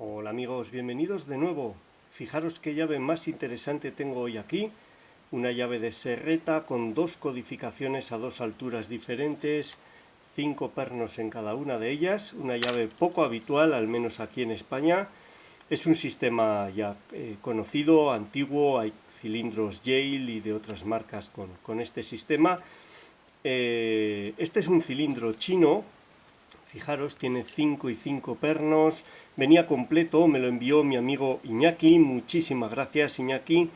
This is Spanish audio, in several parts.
Hola amigos, bienvenidos de nuevo. Fijaros qué llave más interesante tengo hoy aquí. Una llave de serreta con dos codificaciones a dos alturas diferentes, 5 pernos en cada una de ellas. Una llave poco habitual, al menos aquí en España. Es un sistema ya conocido, antiguo, hay cilindros Yale y de otras marcas con este sistema. Este es un cilindro chino. Fijaros, tiene 5 y 5 pernos, venía completo, me lo envió mi amigo Iñaki, muchísimas gracias Iñaki,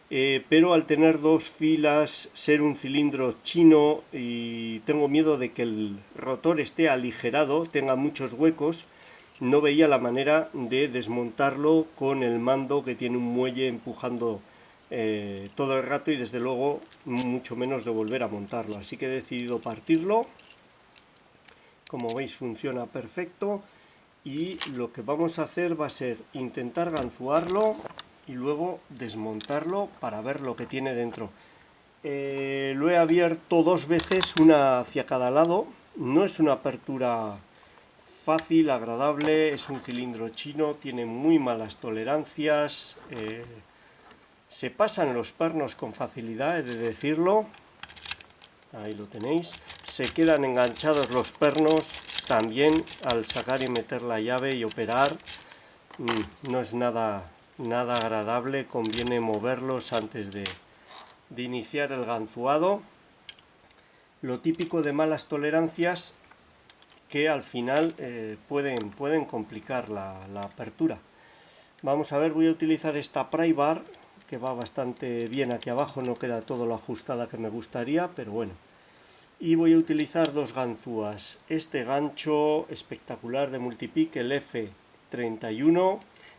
pero al tener dos filas, ser un cilindro chino y tengo miedo de que el rotor esté aligerado, tenga muchos huecos, no veía la manera de desmontarlo con el mando que tiene un muelle empujando todo el rato y desde luego mucho menos de volver a montarlo, así que he decidido partirlo. Como veis funciona perfecto y lo que vamos a hacer va a ser intentar ganzuarlo y luego desmontarlo para ver lo que tiene dentro. Lo he abierto dos veces, una hacia cada lado. No es una apertura fácil, agradable, es un cilindro chino, tiene muy malas tolerancias, se pasan los pernos con facilidad, he de decirlo. Ahí lo tenéis. Se quedan enganchados los pernos también al sacar y meter la llave y operar. No es nada agradable, conviene moverlos antes de iniciar el ganzuado. Lo típico de malas tolerancias que al final pueden complicar la apertura. Vamos a ver, voy a utilizar esta pry bar que va bastante bien aquí abajo, no queda todo lo ajustada que me gustaría, pero bueno. Y voy a utilizar dos ganzúas. Este gancho espectacular de Multipic, el F31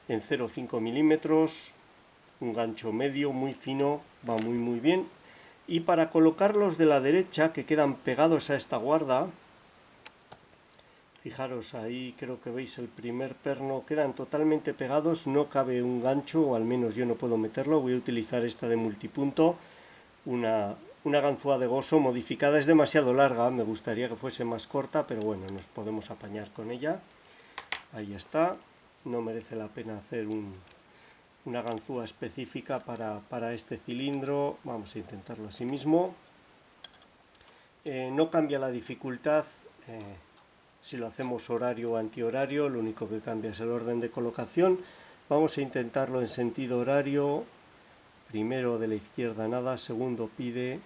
en 0,5 milímetros, un gancho medio muy fino, va muy bien. Y para colocarlos de la derecha, que quedan pegados a esta guarda, fijaros ahí, creo que veis el primer perno, quedan totalmente pegados, no cabe un gancho, o al menos yo no puedo meterlo. Voy a utilizar esta de multipunto, una ganzúa de Goso modificada. Es demasiado larga, me gustaría que fuese más corta, pero bueno, nos podemos apañar con ella. Ahí está, no merece la pena hacer una ganzúa específica para este cilindro. Vamos a intentarlo así mismo. No cambia la dificultad si lo hacemos horario o antihorario, lo único que cambia es el orden de colocación. Vamos a intentarlo en sentido horario. Primero de la izquierda nada, segundo pide.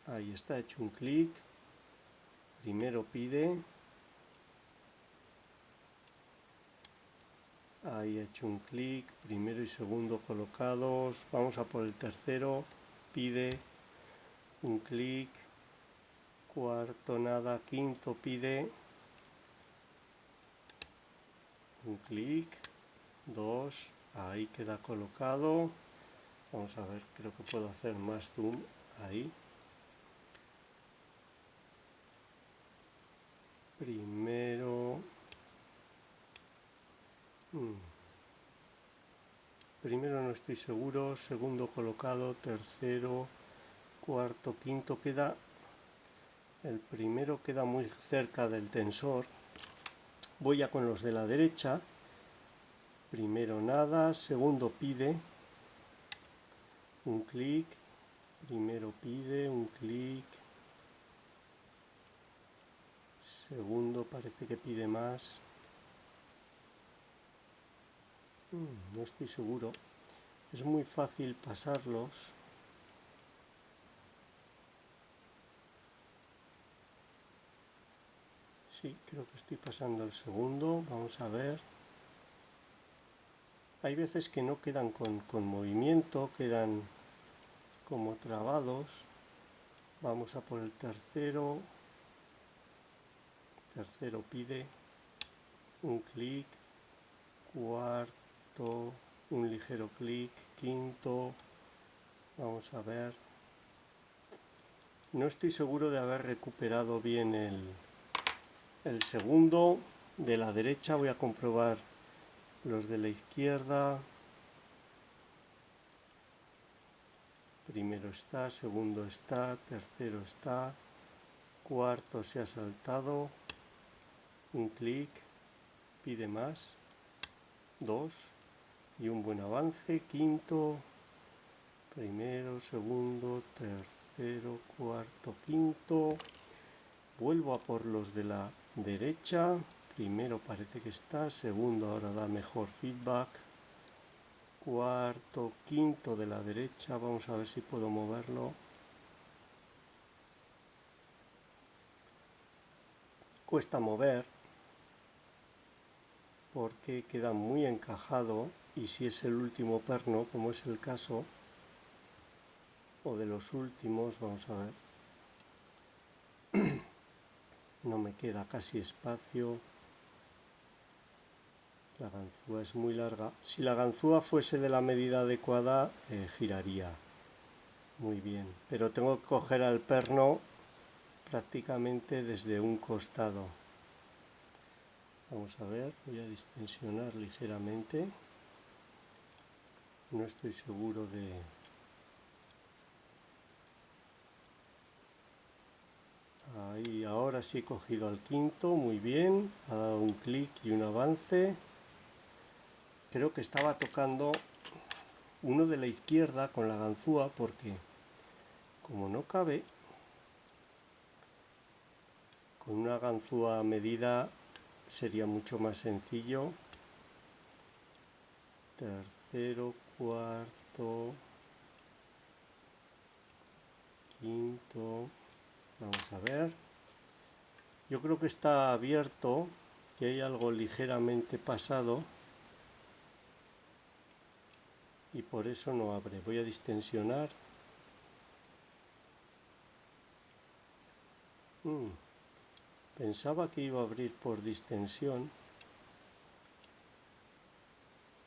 Ahí está, hecho un clic. Primero pide. Ahí he hecho un clic. Primero y segundo colocados. Vamos a por el tercero. Pide. Un clic. Cuarto nada. Quinto pide. Un clic. Dos. Ahí queda colocado. Vamos a ver, creo que puedo hacer más zoom. Ahí. Primero. Primero no estoy seguro. Segundo colocado. Tercero. Cuarto. Quinto queda. El primero queda muy cerca del tensor. Voy ya con los de la derecha. Primero nada. Segundo pide. Un clic. Primero pide. Un clic. Segundo parece que pide más. No estoy seguro. Es muy fácil pasarlos. Sí, creo que estoy pasando el segundo. Vamos a ver. Hay veces que no quedan con movimiento, quedan como trabados. Vamos a por el tercero. Tercero pide. Un clic. Cuarto. Un ligero clic. Quinto. Vamos a ver. No estoy seguro de haber recuperado bien el segundo. De la derecha voy a comprobar los de la izquierda. Primero está, segundo está, tercero está, cuarto se ha saltado. un clic, pide más, 2 y un buen avance, quinto, primero, segundo, tercero, cuarto, quinto, vuelvo a por los de la derecha, primero parece que está, segundo ahora da mejor feedback, cuarto, quinto de la derecha, vamos a ver si puedo moverlo. Cuesta mover porque queda muy encajado, y si es el último perno, como es el caso, o de los últimos, vamos a ver, no me queda casi espacio. La ganzúa es muy larga. Si la ganzúa fuese de la medida adecuada, giraría muy bien, pero tengo que coger al perno prácticamente desde un costado. Vamos a ver, voy a distensionar ligeramente. No estoy seguro de... Ahí, ahora sí he cogido al quinto, muy bien. Ha dado un clic y un avance. Creo que estaba tocando uno de la izquierda con la ganzúa porque, como no cabe, con una ganzúa a medida sería mucho más sencillo. Tercero, cuarto, quinto, vamos a ver. Yo creo que está abierto, que hay algo ligeramente pasado y por eso no abre. Voy a distensionar. Pensaba que iba a abrir por distensión.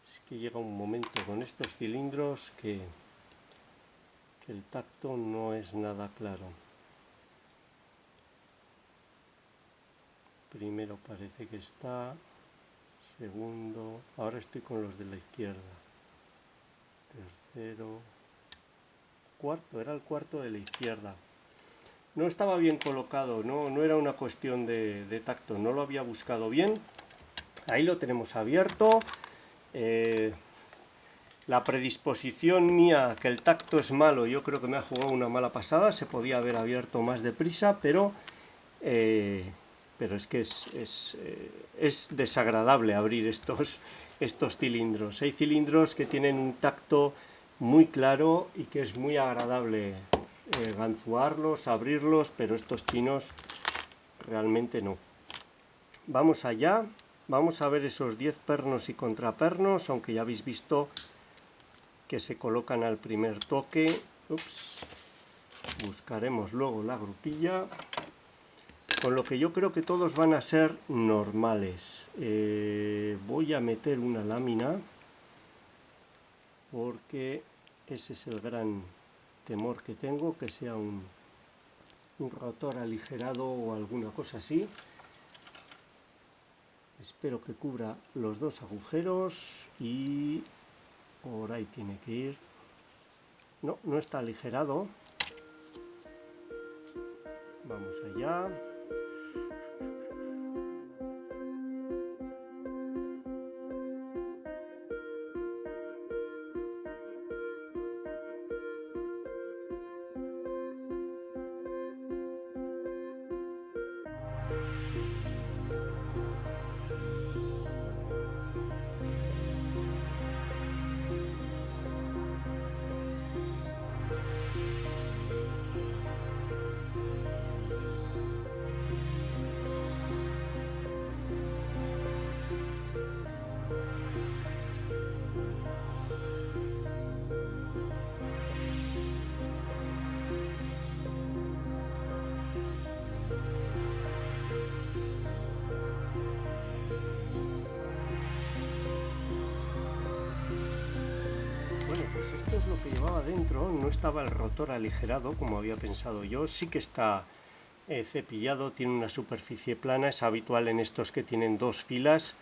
Es que llega un momento con estos cilindros que el tacto no es nada claro. Primero parece que está, segundo, ahora estoy con los de la izquierda, tercero, cuarto, era el cuarto de la izquierda. No estaba bien colocado, no era una cuestión de tacto, no lo había buscado bien. Ahí lo tenemos abierto. La predisposición mía, que el tacto es malo, yo creo que me ha jugado una mala pasada, se podía haber abierto más deprisa, pero es que es desagradable abrir estos cilindros. Hay cilindros que tienen un tacto muy claro y que es muy agradable ganzuarlos, abrirlos, pero estos chinos realmente no. Vamos allá, vamos a ver esos 10 pernos y contrapernos, aunque ya habéis visto que se colocan al primer toque. Buscaremos luego la grupilla, con lo que yo creo que todos van a ser normales. Voy a meter una lámina porque ese es el gran temor que tengo, que sea un rotor aligerado o alguna cosa así. Espero que cubra los dos agujeros y por ahí tiene que ir. No, no está aligerado. Vamos allá. Pues esto es lo que llevaba dentro, no estaba el rotor aligerado como había pensado yo, sí que está cepillado, tiene una superficie plana, es habitual en estos que tienen dos filas,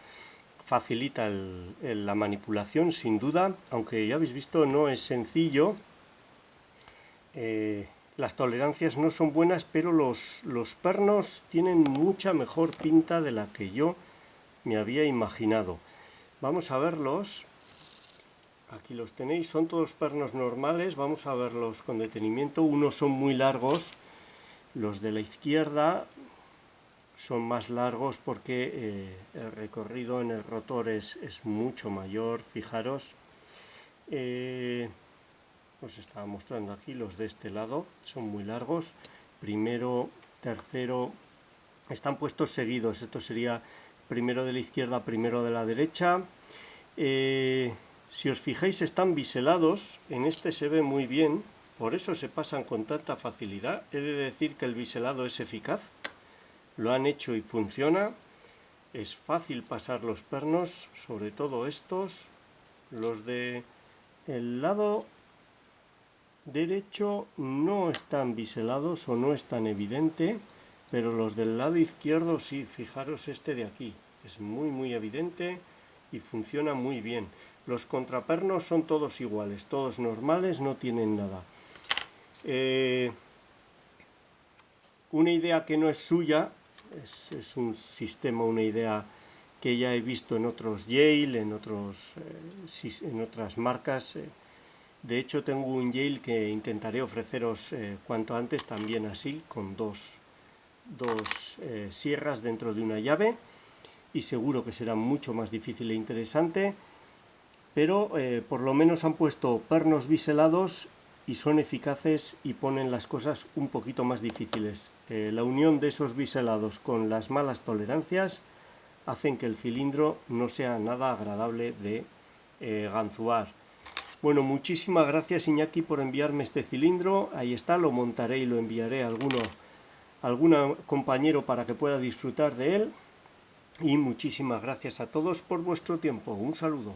facilita la manipulación sin duda, aunque ya habéis visto no es sencillo. Las tolerancias no son buenas, pero los pernos tienen mucha mejor pinta de la que yo me había imaginado. Vamos a verlos. Aquí los tenéis, son todos pernos normales. Vamos a verlos con detenimiento. Unos son muy largos. Los de la izquierda son más largos porque el recorrido en el rotor es mucho mayor. Fijaros. Os estaba mostrando aquí los de este lado. Son muy largos. Primero, tercero. Están puestos seguidos. Esto sería primero de la izquierda, primero de la derecha. Si os fijáis, están biselados. En este se ve muy bien. Por eso se pasan con tanta facilidad. He de decir que el biselado es eficaz. Lo han hecho y funciona. Es fácil pasar los pernos, sobre todo estos. Los de el lado derecho no están biselados o no es tan evidente, pero los del lado izquierdo sí. Fijaros este de aquí. Es muy evidente y funciona muy bien. Los contrapernos son todos iguales, todos normales, no tienen nada. Una idea que no es suya, es un sistema, una idea que ya he visto en otros Yale, en otras marcas. De hecho, tengo un Yale que intentaré ofreceros cuanto antes, también así, con dos sierras dentro de una llave, y seguro que será mucho más difícil e interesante, pero por lo menos han puesto pernos biselados y son eficaces y ponen las cosas un poquito más difíciles. La unión de esos biselados con las malas tolerancias hacen que el cilindro no sea nada agradable de ganzuar. Bueno, muchísimas gracias, Iñaki, por enviarme este cilindro. Ahí está, lo montaré y lo enviaré a algún compañero para que pueda disfrutar de él. Y muchísimas gracias a todos por vuestro tiempo. Un saludo.